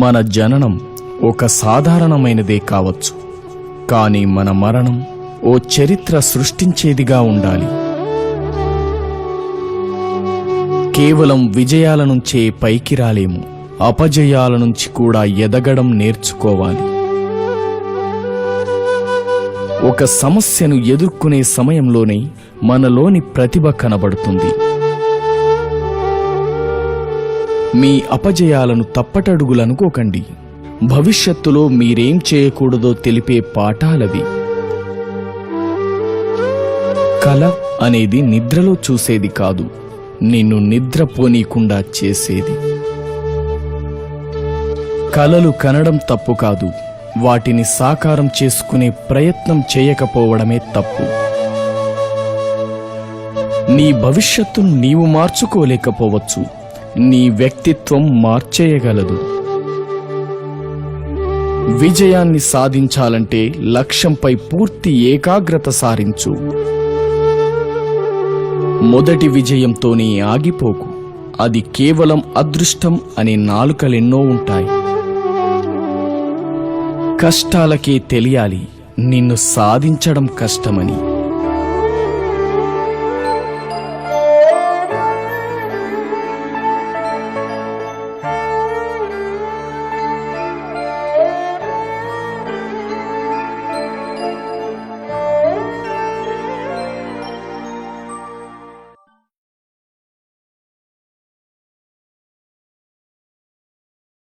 మన జననం ఒక సాధారణమైనదే కావచ్చు, కానీ మన మరణం ఓ చరిత్ర సృష్టించేదిగా ఉండాలి. కేవలం విజయాల నుంచే పైకి రాలేము, అపజయాల నుంచి కూడా ఎదగడం నేర్చుకోవాలి. ఒక సమస్యను ఎదుర్కొనే సమయంలోనే మనలోని ప్రతిభ కనబడుతుంది. మీ అపజయాలను తప్పటడుగులనుకోకండి. భవిష్యత్తులో మీరేం చేయకూడదో తెలిపే పాఠాలవి. కల అనేది నిద్రలో చూసేది కాదు, నిన్ను నిద్రపోనీకుండా చేసేది. కలలు కనడం తప్పు కాదు, వాటిని సాకారం చేసుకునే ప్రయత్నం చేయకపోవడమే తప్పు. నీ భవిష్యత్తును నీవు మార్చుకోలేకపోవచ్చు, నీ వ్యక్తిత్వం మార్చేయగలదు. విజయాన్ని సాధించాలంటే లక్ష్యంపై పూర్తి ఏకాగ్రత సారించు. మొదటి విజయంతోనే ఆగిపోకు, అది కేవలం అదృష్టం అనే నాలుకలెన్నో ఉంటాయి. కష్టాలకే తెలియాలి నిన్ను సాధించడం కష్టమని.